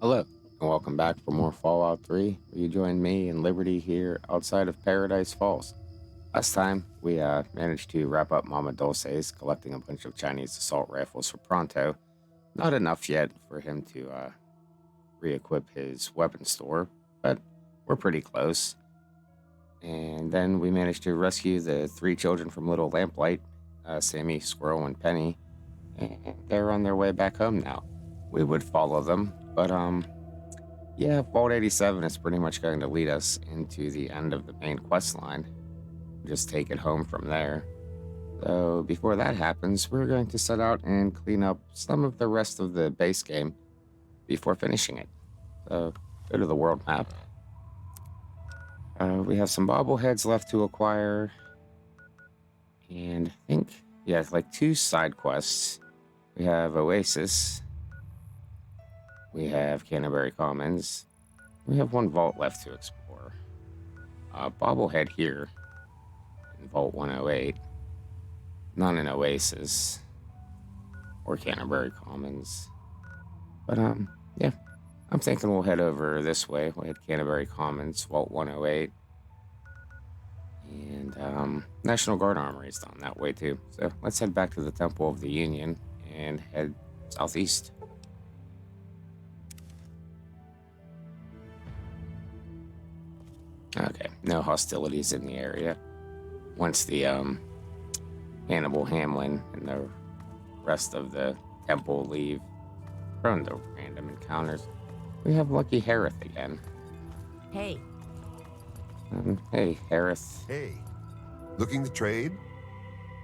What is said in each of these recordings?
Hello, and welcome back for more Fallout 3, where you join me and Liberty here outside of Paradise Falls. Last time, we managed to wrap up Mama Dulce's, collecting a bunch of Chinese assault rifles for Pronto. Not enough yet for him to re-equip his weapon store, but we're pretty close. And then we managed to rescue the three children from Little Lamplight, Sammy, Squirrel, and Penny, and they're on their way back home now. We would follow them, but yeah, Vault 87 is pretty much going to lead us into the end of the main quest line. Just take it home from there. So before that happens, we're going to set out and clean up some of the rest of the base game before finishing it. So go to the world map. We have some bobbleheads left to acquire. And I think, yeah, it's like two side quests. We have Oasis. We have Canterbury Commons. We have one vault left to explore. Bobblehead here in Vault 108. Not an Oasis or Canterbury Commons. But, yeah. I'm thinking we'll head over this way. We'll hit Canterbury Commons, Vault 108. And, National Guard Armory is down that way, too. So let's head back to the Temple of the Union and head southeast. Okay, no hostilities in the area. Once the Hannibal Hamlin and the rest of the temple leave, prone to random encounters, we have Lucky Harith again. Hey. Hey, Harith. Hey, looking to trade?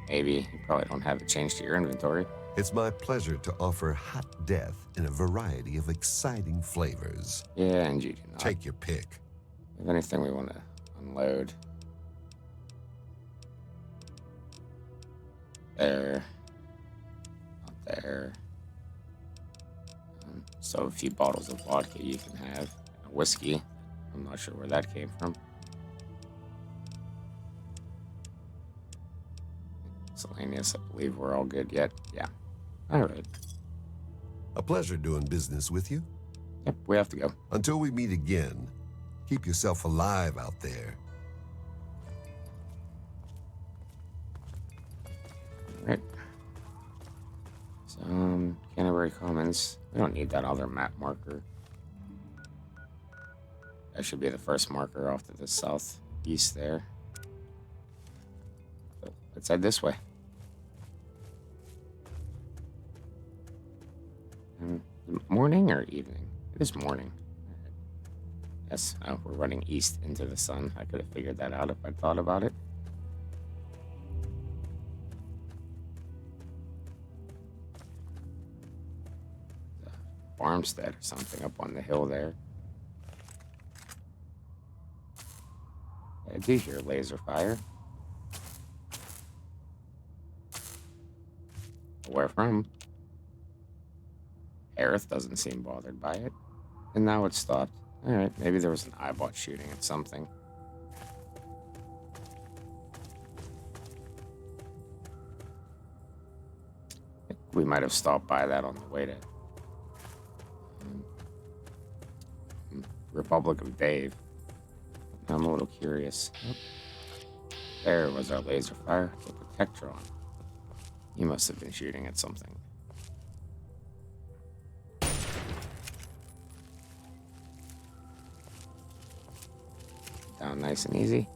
Maybe. You probably don't have a change to your inventory. It's my pleasure to offer hot death in a variety of exciting flavors. Yeah, and you do not. Take your pick. If anything we want to unload. There. Not there. So a few bottles of vodka you can have. And a whiskey. I'm not sure where that came from. Miscellaneous, I believe we're all good yet. Yeah. All right. A pleasure doing business with you. Yep, we have to go. Until we meet again, keep yourself alive out there. All right. So, Canterbury Commons. We don't need that other map marker. That should be the first marker off to the southeast there. So let's head this way. Morning or evening? It is morning. Right. Yes, we're running east into the sun. I could have figured that out if I thought about it. Farmstead or something up on the hill there. I do hear laser fire. Where from? Aerith doesn't seem bothered by it. And now it's stopped. Alright, maybe there was an eyebot shooting at something. We might have stopped by that on the way to Republic of Dave. I'm a little curious. Yep. There was our laser fire. The Protectron. He must have been shooting at something. Down nice and easy.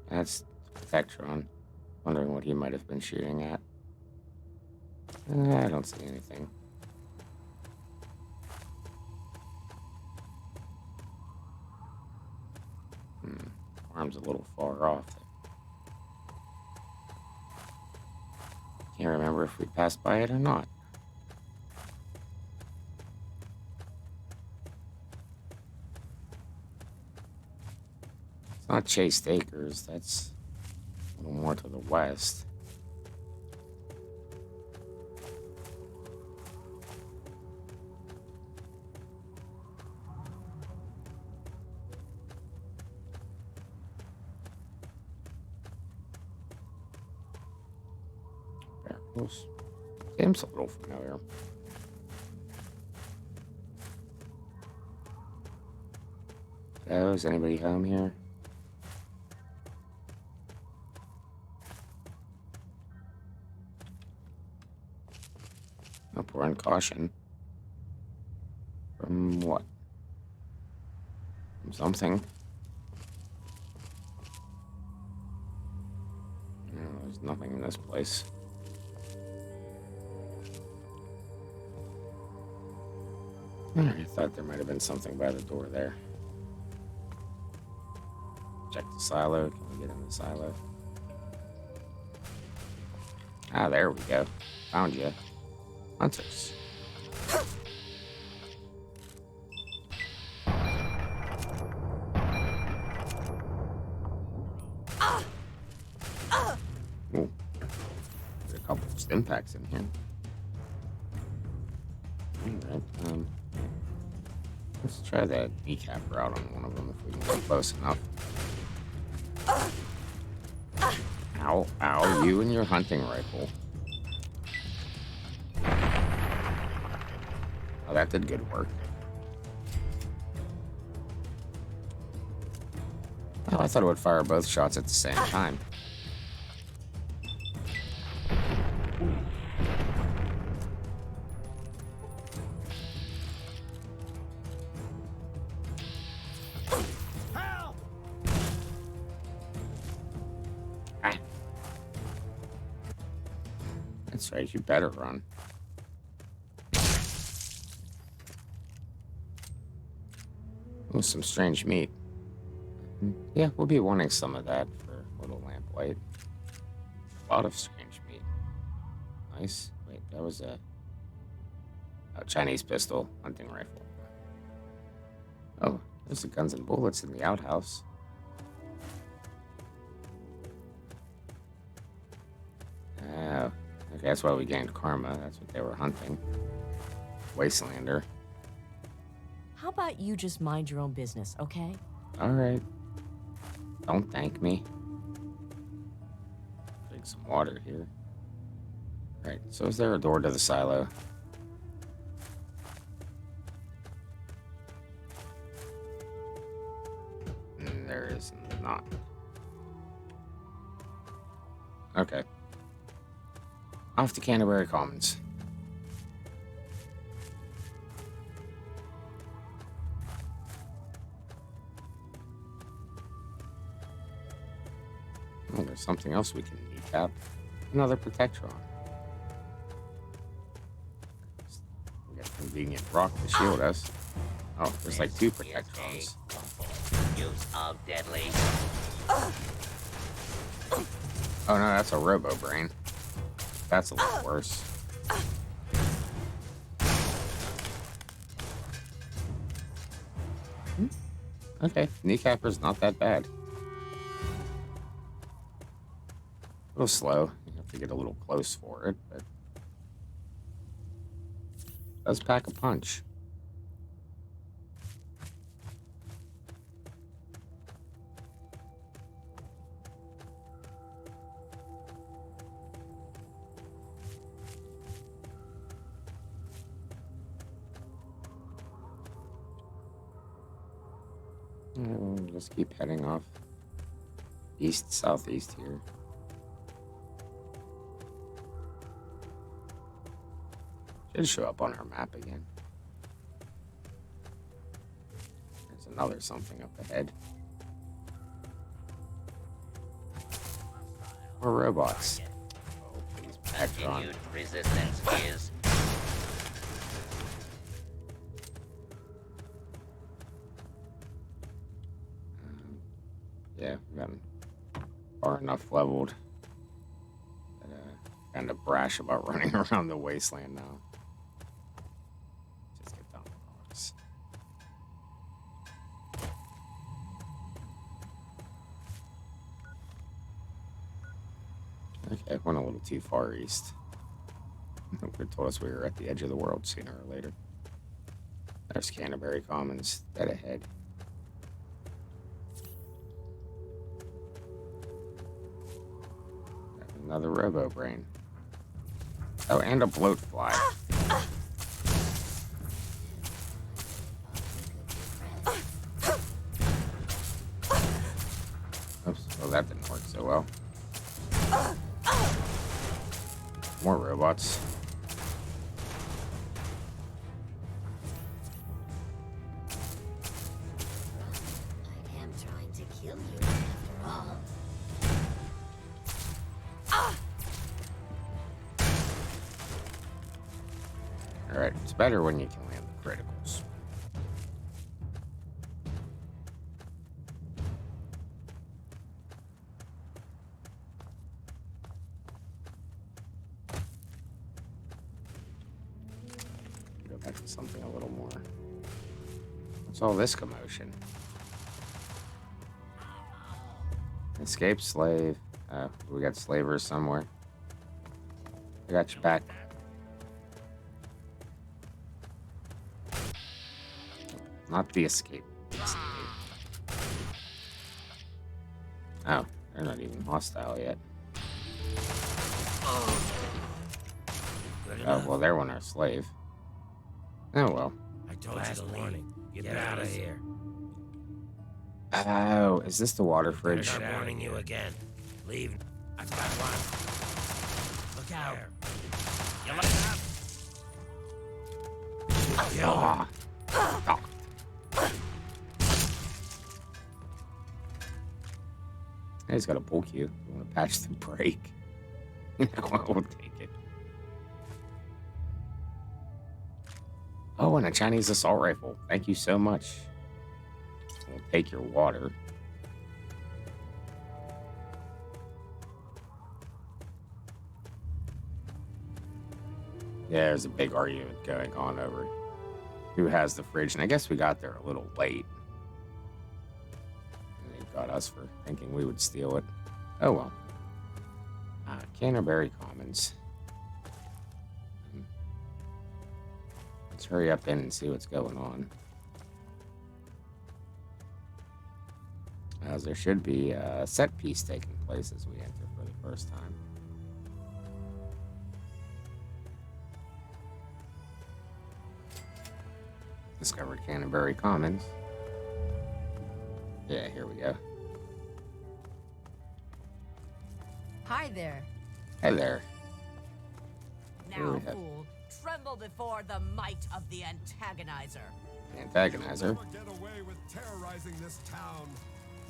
That's Protectron. Wondering what he might have been shooting at. I don't see anything. Arm's a little far off. Can't remember if we passed by it or not. It's not Chased Acres. That's a little more to the west. There, seems a little familiar. Oh, is anybody home here? Oh, we're on caution. From what? From something. No, there's nothing in this place. I thought there might have been something by the door there. Check the silo. Can we get in the silo? Ah, there we go. Found you. Hunters. Ooh. There's a couple of stim packs in here. Alright, let's try that kneecap route on one of them if we can get close enough. Ow, ow, you and your hunting rifle. Oh, that did good work. Oh, I thought it would fire both shots at the same time. Ah. That's right, you better run. Oh, some strange meat. Yeah, we'll be wanting some of that for a little lamplight. A lot of strange meat. Nice. Wait, that was a Chinese pistol, hunting rifle. Oh, there's the guns and bullets in the outhouse. Oh, okay, that's why we gained karma. That's what they were hunting. Wastelander. How about you just mind your own business, okay? All right. Don't thank me. Drink some water here. All right, so is there a door to the silo? There is not. Okay. Off to Canterbury Commons. Oh, there's something else we can kneecap. Another Protectron. We got a convenient rock to shield us. Oh, there's like two Protectrons. Use of deadly. Oh no, that's a Robo Brain. That's a little worse. Okay, kneecapper's not that bad. A little slow. You have to get a little close for it, but it does pack a punch. Just keep heading off east, southeast here. Should show up on our map again. There's another something up ahead. More robots. Oh, please, Protectron. Continued resistance is. Yeah, we've gotten far enough leveled. Kind of brash about running around the wasteland now. Just get down the rocks. Okay, went a little too far east. They told us we were at the edge of the world sooner or later. There's Canterbury Commons, dead ahead. Another Robo Brain. Oh, and a bloat fly. Oops, well, that didn't work so well. More robots. I am trying to kill you after all. Alright, it's better when you can land the criticals. Go back to something a little more. What's all this commotion? Escape slave. We got slavers somewhere. I got your back. Not the escape. Oh, they're not even hostile yet. Oh, well, they're one our slave. Oh, well. I told you the warning. Get out of here. Oh, is this the water fridge? I'm warning you again. Leave. I've got one. Look out. You look up. Kill him. Oh. He's got a bulk you. You want to patch the break? We'll take it. Oh, and a Chinese assault rifle. Thank you so much. We'll take your water. Yeah, there's a big argument going on over who has the fridge, and I guess we got there a little late. And they got us for thinking we would steal it. Oh well. Canterbury Commons. Let's hurry up in and see what's going on. As there should be a set piece taking place as we enter for the first time. Discovered Canterbury Commons. Yeah, here we go. Hi there. Hey there. Now, we have- fool, tremble before the might of the Antagonizer. AntAgonizer. Never get away with terrorizing this town.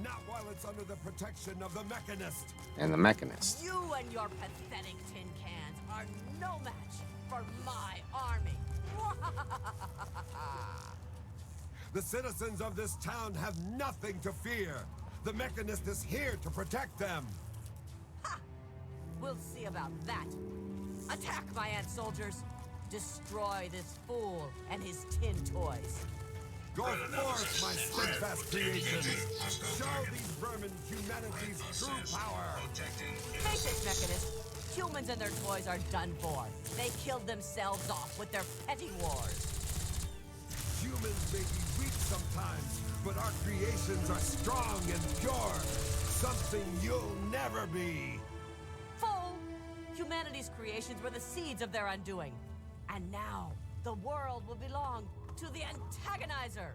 Not while it's under the protection of the Mechanist. And the Mechanist. You and your pathetic tin cans are no match for my army. The citizens of this town have nothing to fear. The Mechanist is here to protect them. We'll see about that. Attack, my ant soldiers. Destroy this fool and his tin toys. Go forth, my steadfast creations. Show these vermin humanity's true power. Face it, Mechanist. Humans and their toys are done for. They killed themselves off with their petty wars. Humans may be weak sometimes, but our creations are strong and pure. Something you'll never be. Fool! Humanity's creations were the seeds of their undoing. And now, the world will belong to the Antagonizer.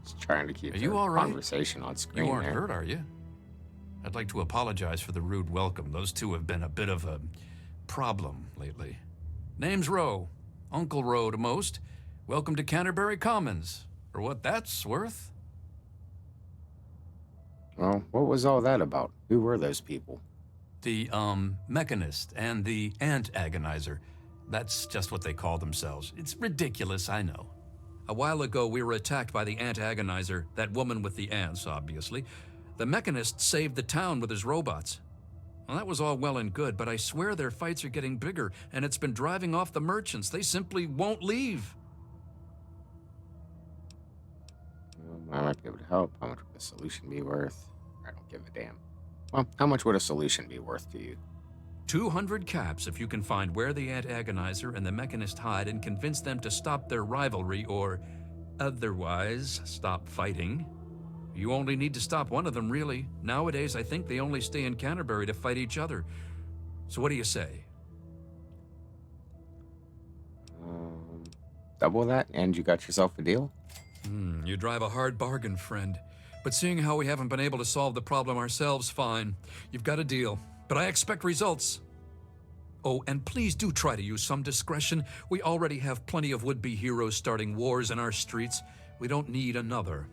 Just trying to keep Are you the all right? conversation on screen You aren't there. hurt, are you? I'd like to apologize for the rude welcome. Those two have been a bit of a problem lately. Name's Rowe. Uncle Rowe to most. Welcome to Canterbury Commons. For what that's worth. Well, what was all that about? Who were those people? The, Mechanist and the AntAgonizer. That's just what they call themselves. It's ridiculous, I know. A while ago, we were attacked by the AntAgonizer, that woman with the ants, obviously. The Mechanist saved the town with his robots. Well, that was all well and good, but I swear their fights are getting bigger, and it's been driving off the merchants. They simply won't leave. I might be able to help. How much would a solution be worth? I don't give a damn. Well, how much would a solution be worth to you? 200 caps if you can find where the AntAgonizer and the Mechanist hide and convince them to stop their rivalry or otherwise stop fighting. You only need to stop one of them, really. Nowadays, I think they only stay in Canterbury to fight each other. So what do you say? Double that, and you got yourself a deal? You drive a hard bargain, friend. But seeing how we haven't been able to solve the problem ourselves, fine. You've got a deal. But I expect results. Oh, and please do try to use some discretion. We already have plenty of would-be heroes starting wars in our streets. We don't need another.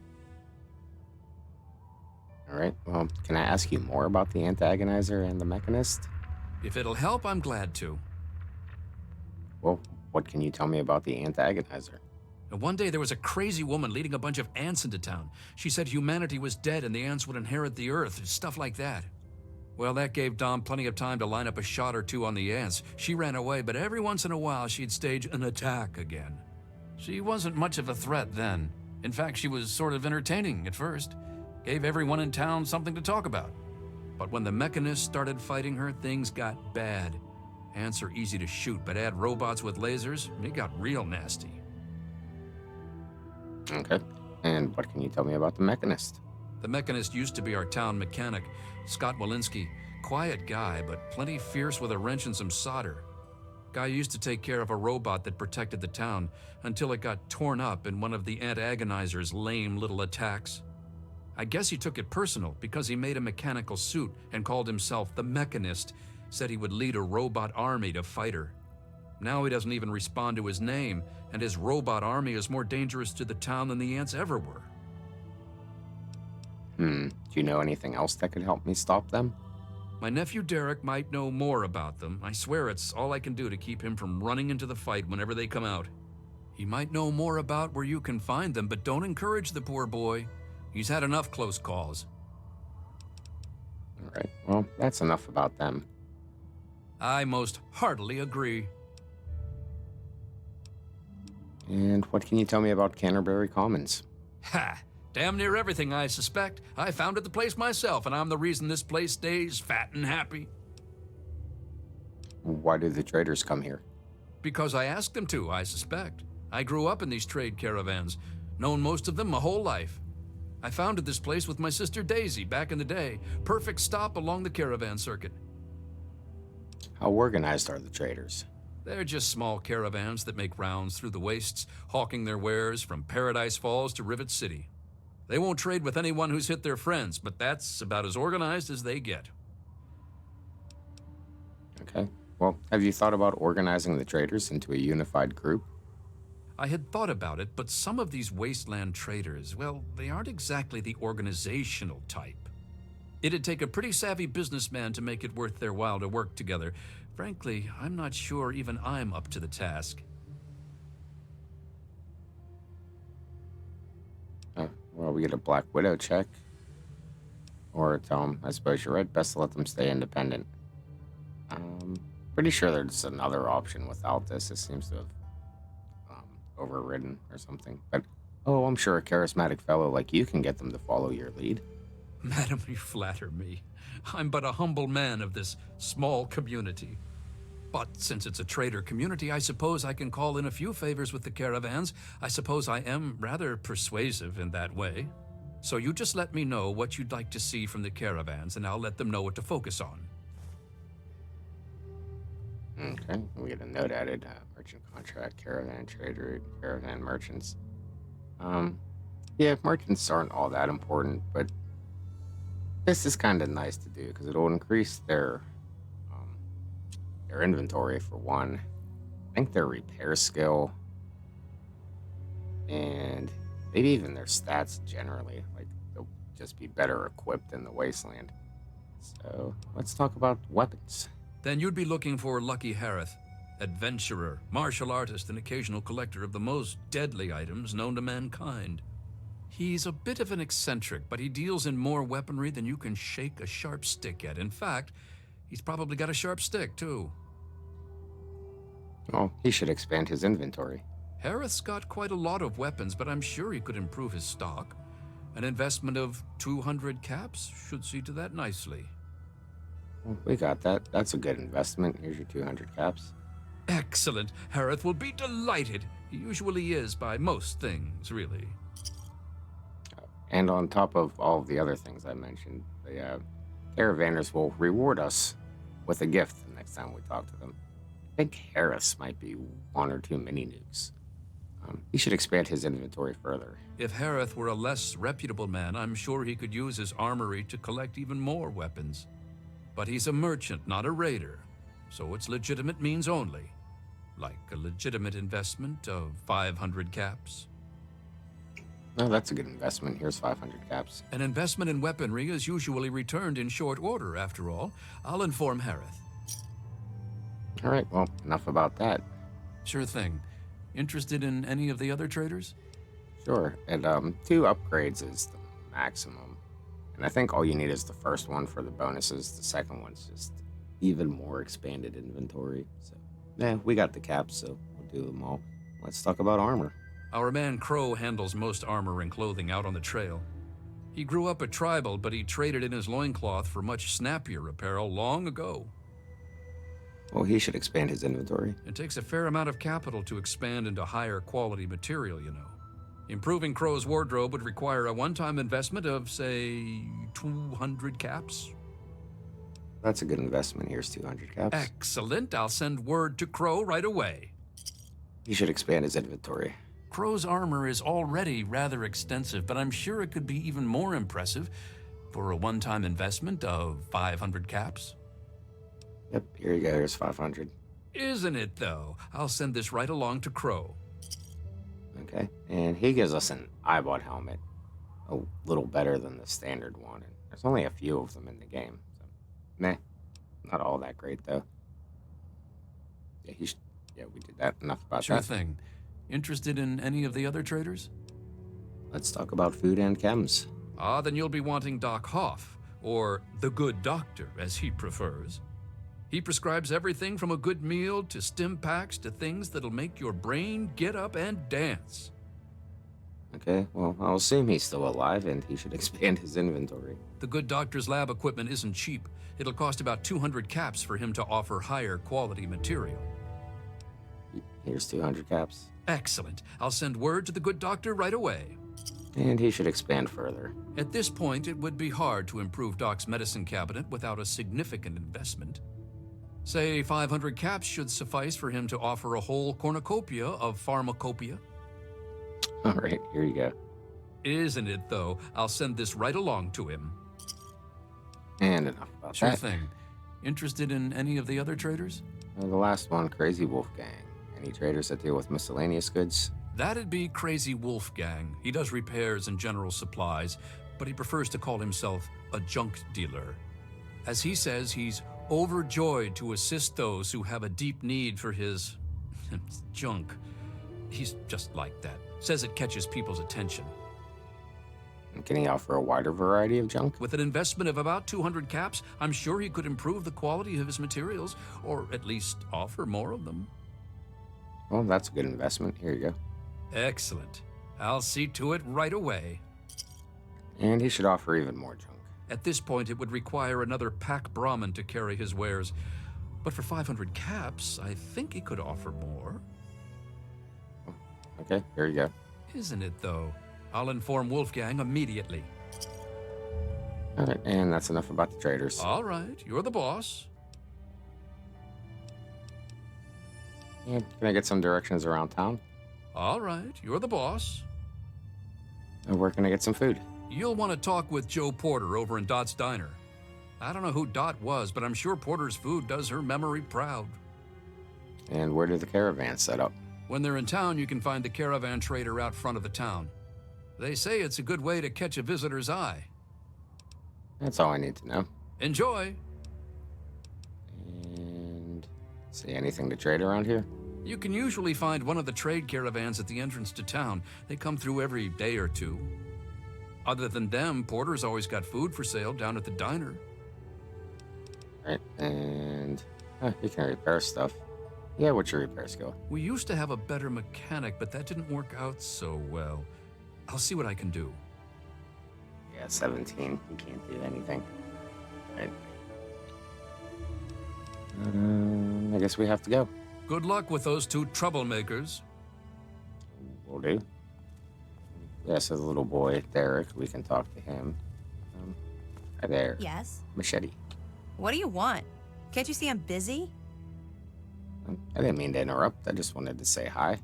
All right, well, can I ask you more about the AntAgonizer and the Mechanist? If it'll help, I'm glad to. Well, what can you tell me about the AntAgonizer? One day there was a crazy woman leading a bunch of ants into town. She said humanity was dead and the ants would inherit the earth, stuff like that. Well, that gave Dom plenty of time to line up a shot or two on the ants. She ran away, but every once in a while she'd stage an attack again. She wasn't much of a threat then. In fact, she was sort of entertaining at first. Gave everyone in town something to talk about. But when the Mechanist started fighting her, things got bad. Ants are easy to shoot, but add robots with lasers, it got real nasty. Okay, and what can you tell me about the Mechanist? The Mechanist used to be our town mechanic, Scott Walensky. Quiet guy, but plenty fierce with a wrench and some solder. Guy used to take care of a robot that protected the town until it got torn up in one of the AntAgonizer's lame little attacks. I guess he took it personal because he made a mechanical suit and called himself the Mechanist, said he would lead a robot army to fight her. Now he doesn't even respond to his name, and his robot army is more dangerous to the town than the ants ever were. Do you know anything else that could help me stop them? My nephew Derek might know more about them. I swear it's all I can do to keep him from running into the fight whenever they come out. He might know more about where you can find them, but don't encourage the poor boy. He's had enough close calls. All right, well, that's enough about them. I most heartily agree. And what can you tell me about Canterbury Commons? Ha! Damn near everything, I suspect. I founded the place myself, and I'm the reason this place stays fat and happy. Why do the traders come here? Because I asked them to, I suspect. I grew up in these trade caravans, known most of them my whole life. I founded this place with my sister Daisy back in the day. Perfect stop along the caravan circuit. How organized are the traders? They're just small caravans that make rounds through the wastes, hawking their wares from Paradise Falls to Rivet City. They won't trade with anyone who's hit their friends, but that's about as organized as they get. Okay, well, have you thought about organizing the traders into a unified group? I had thought about it, but some of these wasteland traders, well, they aren't exactly the organizational type. It'd take a pretty savvy businessman to make it worth their while to work together. Frankly, I'm not sure even I'm up to the task. Well, we get a Black Widow check. Or tell them, I suppose you're right, best to let them stay independent. Pretty sure there's another option without this. It seems to have overridden or something. But, oh, I'm sure a charismatic fellow like you can get them to follow your lead. Madam, you flatter me. I'm but a humble man of this small community. But since it's a trader community, I suppose I can call in a few favors with the caravans. I suppose I am rather persuasive in that way. So you just let me know what you'd like to see from the caravans, and I'll let them know what to focus on. Okay, we get a note added, merchant contract, caravan trader, caravan merchants. Yeah, merchants aren't all that important, but this is kind of nice to do because it'll increase their inventory for one. I think their repair skill and maybe even their stats generally. Like they'll just be better equipped in the wasteland. So let's talk about weapons. Then you'd be looking for Lucky Harith, adventurer, martial artist, and occasional collector of the most deadly items known to mankind. He's a bit of an eccentric, but he deals in more weaponry than you can shake a sharp stick at. In fact, he's probably got a sharp stick, too. Well, he should expand his inventory. Harith's got quite a lot of weapons, but I'm sure he could improve his stock. An investment of 200 caps should see to that nicely. Well, we got that. That's a good investment. Here's your 200 caps. Excellent. Harith will be delighted. He usually is by most things, really. And on top of all of the other things I mentioned, the caravanners will reward us with a gift the next time we talk to them. I think Harris might be one or two mini nukes. He should expand his inventory further. If Harith were a less reputable man, I'm sure he could use his armory to collect even more weapons. But he's a merchant, not a raider, so it's legitimate means only. Like a legitimate investment of 500 caps. Oh, that's a good investment. Here's 500 caps. An investment in weaponry is usually returned in short order, after all. I'll inform Harith. All right, well, enough about that. Sure thing. Interested in any of the other traders? Sure, and 2 upgrades is the maximum. And I think all you need is the first one for the bonuses. The second one's just even more expanded inventory. So, we got the caps, so we'll do them all. Let's talk about armor. Our man Crow handles most armor and clothing out on the trail. He grew up a tribal, but he traded in his loincloth for much snappier apparel long ago. Well, he should expand his inventory. It takes a fair amount of capital to expand into higher quality material, you know. Improving Crow's wardrobe would require a one-time investment of, say, 200 caps. That's a good investment. Here's 200 caps. Excellent. I'll send word to Crow right away. He should expand his inventory. Crow's armor is already rather extensive, but I'm sure it could be even more impressive for a one-time investment of 500 caps. Yep, here you go. Here's 500. Isn't it, though? I'll send this right along to Crow. Okay, and he gives us an eyebot helmet. A little better than the standard one. And there's only a few of them in the game. So, not all that great, though. Yeah, we did that. Enough about Sure that. thing. Interested in any of the other traders? Let's talk about food and chems. Ah, then you'll be wanting Doc Hoff, or the Good Doctor, as he prefers. He prescribes everything from a good meal to stim packs to things that'll make your brain get up and dance. Okay, well, I'll assume he's still alive and he should expand his inventory. The Good Doctor's lab equipment isn't cheap. It'll cost about 200 caps for him to offer higher quality material. Here's 200 caps. Excellent. I'll send word to the Good Doctor right away. And he should expand further. At this point, it would be hard to improve Doc's medicine cabinet without a significant investment. Say 500 caps should suffice for him to offer a whole cornucopia of pharmacopoeia. All right, here you go. Isn't it, though? I'll send this right along to him. And enough about Sure that. thing. Interested in any of the other traders? The last one, Crazy Wolfgang. Any traders that deal with miscellaneous goods? That'd be Crazy Wolfgang. He does repairs and general supplies, but he prefers to call himself a junk dealer. As he says, he's overjoyed to assist those who have a deep need for his junk. He's just like that. Says it catches people's attention. And can he offer a wider variety of junk? With an investment of about 200 caps, I'm sure he could improve the quality of his materials, or at least offer more of them. Well, that's a good investment. Here you go. Excellent. I'll see to it right away. And he should offer even more junk. At this point, it would require another pack Brahmin to carry his wares. But for 500 caps, I think he could offer more. Okay, here you go. Isn't it, though? I'll inform Wolfgang immediately. All right, and that's enough about the traders. All right, you're the boss. And can I get some directions around town? All right, you're the boss. And where can I get some food? You'll want to talk with Joe Porter over in Dot's Diner. I don't know who Dot was, but I'm sure Porter's food does her memory proud. And where do the caravans set up? When they're in town, you can find the caravan trader out front of the town. They say it's a good way to catch a visitor's eye. That's all I need to know. Enjoy! And see anything to trade around here? You can usually find one of the trade caravans at the entrance to town. They come through every day or two. Other than them, Porter's always got food for sale down at the diner. Right, and you can repair stuff. Yeah, what's your repair skill? We used to have a better mechanic, but that didn't work out so well. I'll see what I can do. Yeah, 17. You can't do anything. Right. I guess we have to go. Good luck with those two troublemakers. Will do. Yeah, so the little boy, Derek, we can talk to him. Hi there. Yes? Machete. What do you want? Can't you see I'm busy? I didn't mean to interrupt. I just wanted to say hi.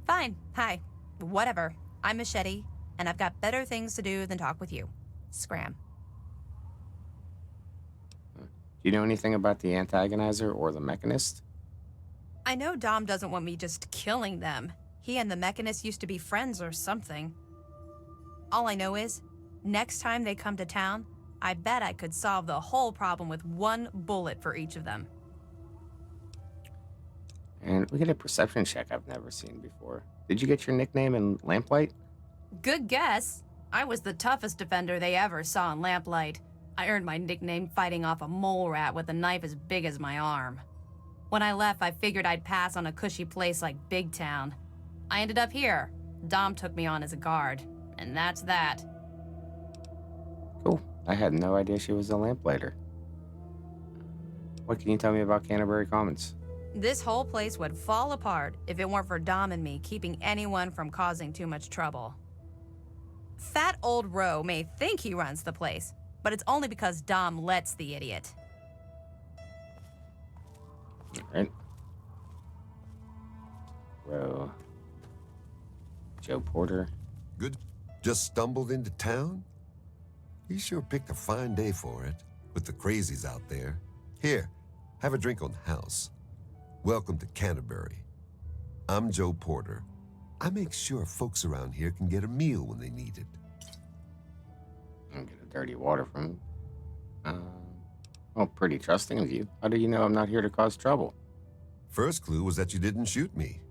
Fine. Hi. Whatever. I'm Machete, and I've got better things to do than talk with you. Scram. Do you know anything about the AntAgonizer or the Mechanist? I know Dom doesn't want me just killing them. He and the Mechanist used to be friends or something. All I know is, next time they come to town, I bet I could solve the whole problem with one bullet for each of them. And we get a perception check I've never seen before. Did you get your nickname in Lamplight? Good guess. I was the toughest defender they ever saw in Lamplight. I earned my nickname fighting off a mole rat with a knife as big as my arm. When I left, I figured I'd pass on a cushy place like Big Town. I ended up here. Dom took me on as a guard, and that's that. Cool. I had no idea she was a lamplighter. What can you tell me about Canterbury Commons? This whole place would fall apart if it weren't for Dom and me keeping anyone from causing too much trouble. Fat old Roe may think he runs the place, but it's only because Dom lets the idiot. Alright. Row. Joe Porter. Good. Just stumbled into town? You sure picked a fine day for it, with the crazies out there. Here, have a drink on the house. Welcome to Canterbury. I'm Joe Porter. I make sure folks around here can get a meal when they need it. I'll get a dirty water from him. Well, pretty trusting of you. How do you know I'm not here to cause trouble? First clue was that you didn't shoot me.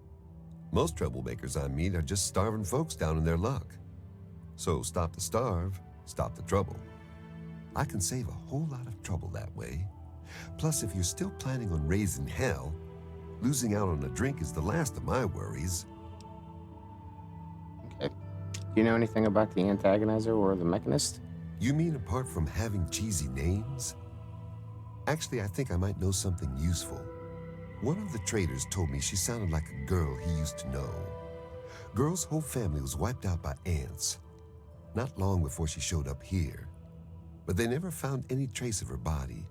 Most troublemakers I meet are just starving folks down in their luck. So stop the starve, stop the trouble. I can save a whole lot of trouble that way. Plus, if you're still planning on raising hell, losing out on a drink is the last of my worries. Okay. Do you know anything about the AntAgonizer or the Mechanist? You mean apart from having cheesy names? Actually, I think I might know something useful. One of the traders told me she sounded like a girl he used to know. Girl's whole family was wiped out by ants, not long before she showed up here. But they never found any trace of her body.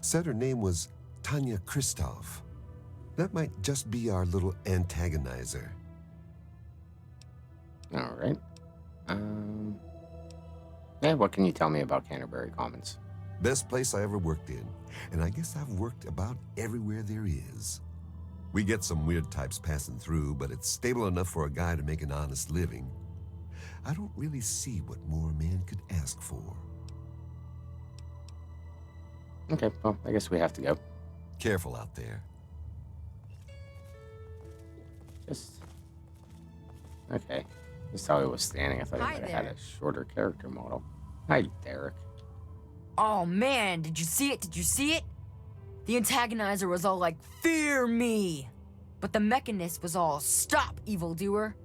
Said her name was Tanya Kristoff. That might just be our little AntAgonizer. All right. Yeah, what can you tell me about Canterbury Commons? Best place I ever worked in, and I guess I've worked about everywhere there is. We get some weird types passing through, but it's stable enough for a guy to make an honest living. I don't really see what more a man could ask for. Okay, well, I guess we have to go. Careful out there. Okay. Just how he was standing, I thought he Hi might have had there. a shorter character model. Hi, Derek. Oh man, did you see it? Did you see it? The AntAgonizer was all like, "Fear me!" But the Mechanist was all, "Stop, evildoer!"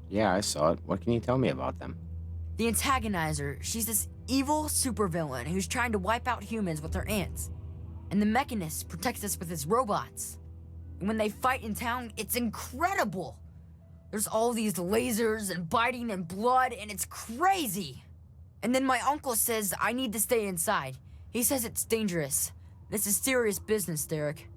Yeah, I saw it. What can you tell me about them? The AntAgonizer, she's this evil supervillain who's trying to wipe out humans with her ants. And the Mechanist protects us with his robots. And when they fight in town, it's incredible! There's all these lasers and biting and blood, and it's crazy! And then my uncle says I need to stay inside. He says it's dangerous. This is serious business, Derek.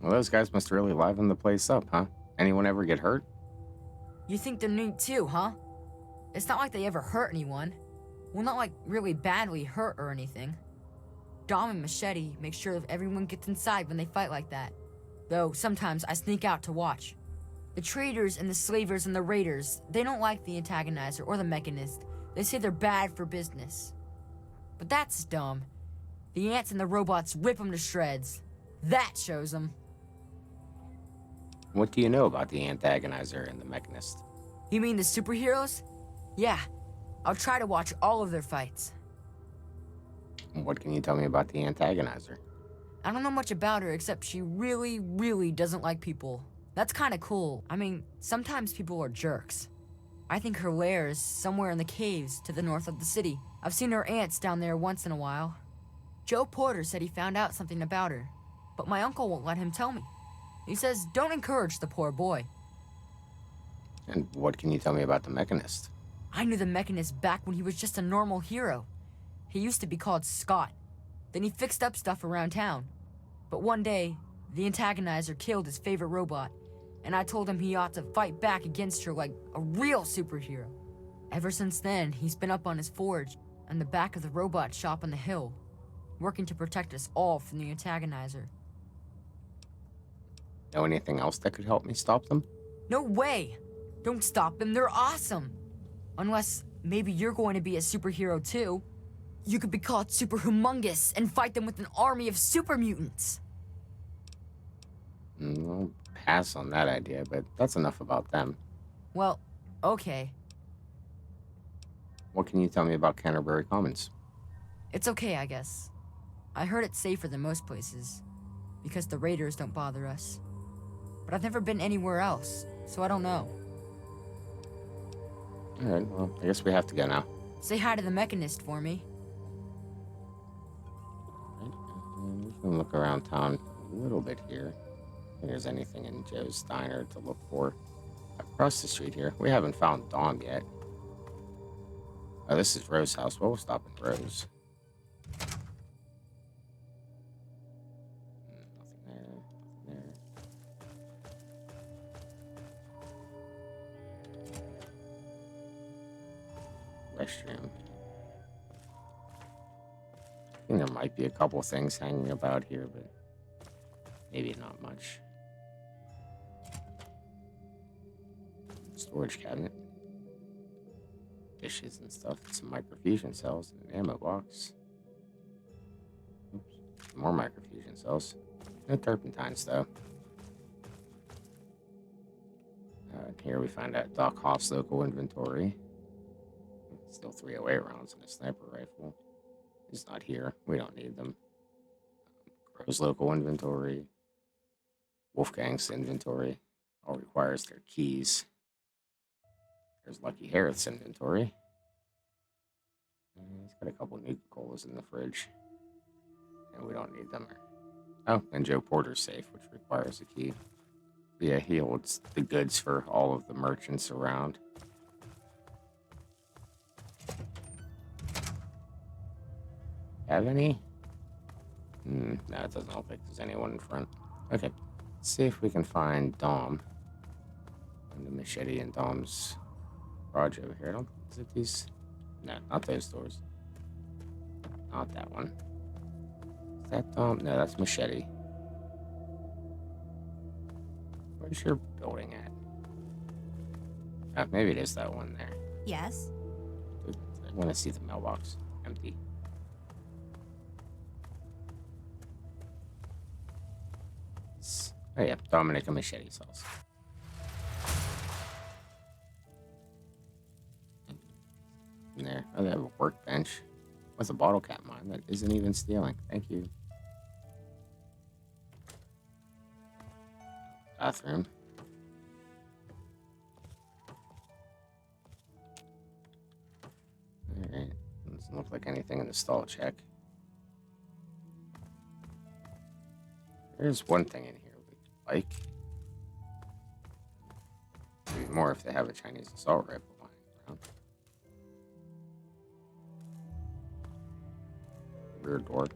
Well, those guys must really liven the place up, huh? Anyone ever get hurt? You think they're neat too, huh? It's not like they ever hurt anyone. Well, not like really badly hurt or anything. Dom and Machete make sure that everyone gets inside when they fight like that. Though sometimes I sneak out to watch. The traders and the slavers and the raiders, they don't like the AntAgonizer or the Mechanist. They say they're bad for business. But that's dumb. The ants and the robots rip them to shreds. That shows them. What do you know about the AntAgonizer and the Mechanist? You mean the superheroes? Yeah. I'll try to watch all of their fights. What can you tell me about the AntAgonizer? I don't know much about her except she really, really doesn't like people. That's kind of cool. I mean, sometimes people are jerks. I think her lair is somewhere in the caves to the north of the city. I've seen her ants down there once in a while. Joe Porter said he found out something about her, but my uncle won't let him tell me. He says don't encourage the poor boy. And what can you tell me about the Mechanist? I knew the Mechanist back when he was just a normal hero. He used to be called Scott. Then he fixed up stuff around town. But one day, the Antagonizer killed his favorite robot, and I told him he ought to fight back against her like a real superhero. Ever since then, he's been up on his forge and the back of the robot shop on the hill, working to protect us all from the Antagonizer. Know anything else that could help me stop them? No way! Don't stop them, they're awesome! Unless maybe you're going to be a superhero too. You could be called Super Humongous and fight them with an army of super mutants. I'll pass on that idea, but that's enough about them. Well, okay. What can you tell me about Canterbury Commons? It's okay, I guess. I heard it's safer than most places, because the raiders don't bother us. But I've never been anywhere else, so I don't know. Alright, well, I guess we have to go now. Say hi to the Mechanist for me. We can look around town a little bit here. If there's anything in Joe's Diner to look for. Across the street here, we haven't found Dom yet. Oh, this is Rose's house. Well, we'll stop in Rose. Nothing there. Nothing there. Restroom. I think there might be a couple things hanging about here, but maybe not much. Storage cabinet. Dishes and stuff. Some microfusion cells and an ammo box. Oops. Some more microfusion cells. No turpentines, though. Here we find out Doc Hoff's local inventory. Still 308 rounds and a sniper rifle. He's not here. We don't need them. Crow's local inventory. Wolfgang's inventory. All requires their keys. There's Lucky Harriet's inventory. He's got a couple Nuka-Colas in the fridge. And we don't need them. Oh, and Joe Porter's safe, which requires a key. Yeah, he holds the goods for all of the merchants around. Have any? No, it doesn't look like there's anyone in front. Okay, let's see if we can find Dom. And the machete in Dom's garage over here. Is it these? No, not those doors. Not that one. Is that Dom? No, that's machete. Where's your building at? Oh, maybe it is that one there. Yes? I want to see the mailbox. Empty. Oh yeah, Dominic and Machete's house. In there. Oh, they have a workbench. What's a bottle cap mine that isn't even stealing? Thank you. Bathroom. Alright. Doesn't look like anything in the stall check. There's one thing in here we like. Maybe more if they have a Chinese assault rifle lying around. Rear door.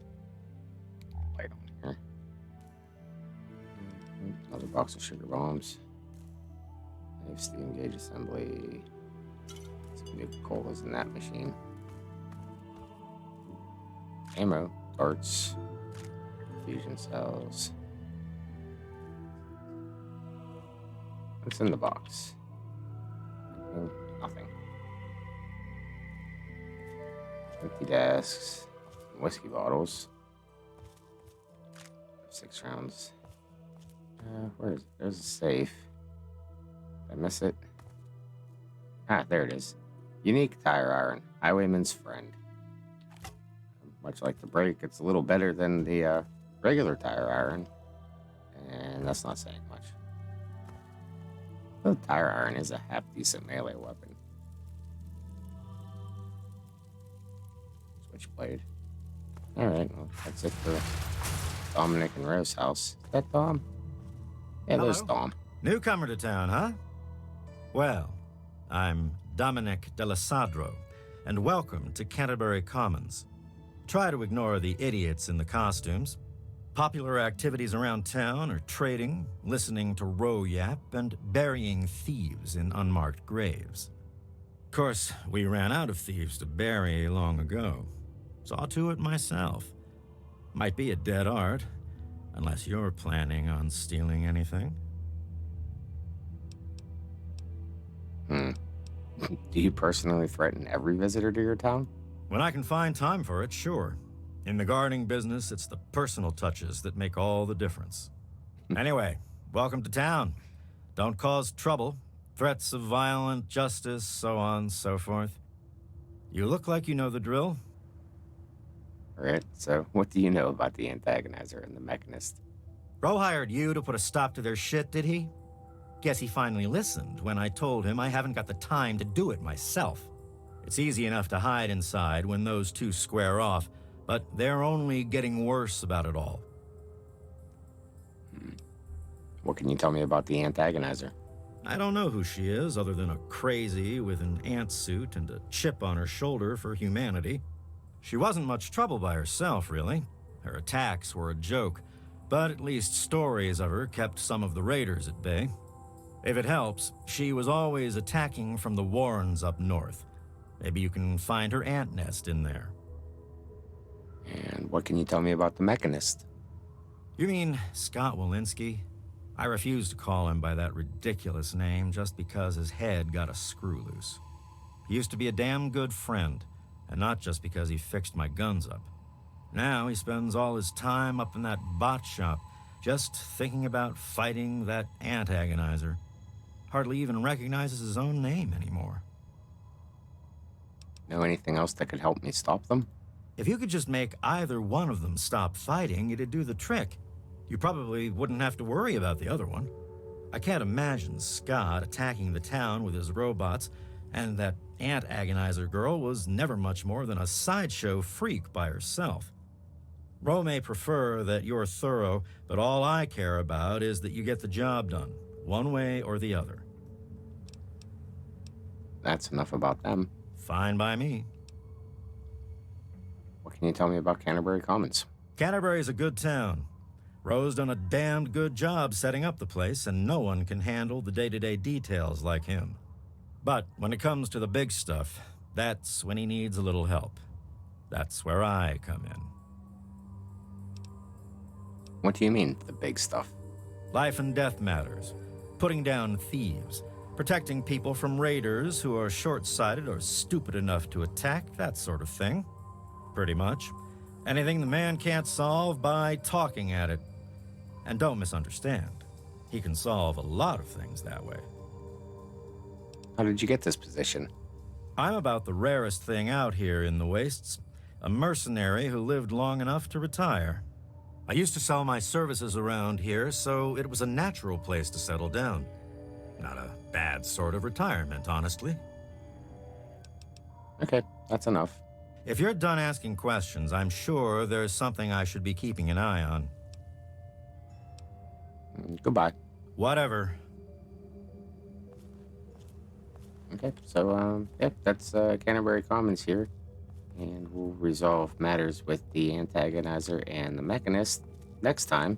Light on here. Another box of sugar bombs. I have steam gauge assembly. Some Nuka-Colas in that machine. Ammo, darts, fusion cells. What's in the box? Nothing. Empty desks, whiskey bottles. 6 rounds. Where is it? There's a safe. Did I miss it? Ah, there it is. Unique tire iron. Highwayman's friend. Much like the brake, it's a little better than the regular tire iron. And that's not saying much. The tire iron is a half-decent melee weapon. Switchblade. Alright, well, that's it for Dominic and Rose's house. Is that Dom? Yeah, there's Hello? Dom. Newcomer to town, huh? Well, I'm Dominic Delasadro, and welcome to Canterbury Commons. Try to ignore the idiots in the costumes. Popular activities around town are trading, listening to row yap, and burying thieves in unmarked graves. Of course, we ran out of thieves to bury long ago. Saw to it myself. Might be a dead art, unless you're planning on stealing anything. Do you personally threaten every visitor to your town? When I can find time for it, sure. In the gardening business, it's the personal touches that make all the difference. Anyway, welcome to town. Don't cause trouble. Threats of violent justice, so on, so forth. You look like you know the drill. All right, so what do you know about the AntAgonizer and the Mechanist? Ro hired you to put a stop to their shit, did he? Guess he finally listened when I told him I haven't got the time to do it myself. It's easy enough to hide inside when those two square off, but they're only getting worse about it all. What can you tell me about the AntAgonizer? I don't know who she is, other than a crazy with an ant suit and a chip on her shoulder for humanity. She wasn't much trouble by herself, really. Her attacks were a joke, but at least stories of her kept some of the raiders at bay. If it helps, she was always attacking from the warrens up north. Maybe you can find her ant nest in there. And what can you tell me about the Mechanist? You mean Scott Walensky? I refuse to call him by that ridiculous name just because his head got a screw loose. He used to be a damn good friend, and not just because he fixed my guns up. Now he spends all his time up in that bot shop, just thinking about fighting that AntAgonizer. Hardly even recognizes his own name anymore. Know anything else that could help me stop them? If you could just make either one of them stop fighting, it'd do the trick. You probably wouldn't have to worry about the other one. I can't imagine Scott attacking the town with his robots, and that AntAgonizer girl was never much more than a sideshow freak by herself. Ro may prefer that you're thorough, but all I care about is that you get the job done, one way or the other. That's enough about them. Fine by me. What can you tell me about Canterbury Commons? Canterbury's a good town. Ro's done a damned good job setting up the place, and no one can handle the day-to-day details like him. But when it comes to the big stuff, that's when he needs a little help. That's where I come in. What do you mean, the big stuff? Life and death matters. Putting down thieves. Protecting people from raiders who are short-sighted or stupid enough to attack, that sort of thing. Pretty much. Anything the man can't solve by talking at it. And don't misunderstand. He can solve a lot of things that way. How did you get this position? I'm about the rarest thing out here in the wastes. A mercenary who lived long enough to retire. I used to sell my services around here, so it was a natural place to settle down. Not a bad sort of retirement, honestly. Okay, that's enough. If you're done asking questions, I'm sure there's something I should be keeping an eye on. Goodbye. Whatever. Okay, so, yeah, that's Canterbury Commons here. And we'll resolve matters with the AntAgonizer and the Mechanist next time.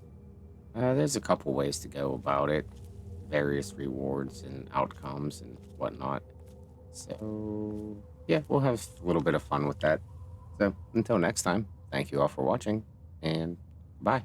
There's a couple ways to go about it. Various rewards and outcomes and whatnot. So, yeah, we'll have a little bit of fun with that. So, until next time, thank you all for watching, and bye.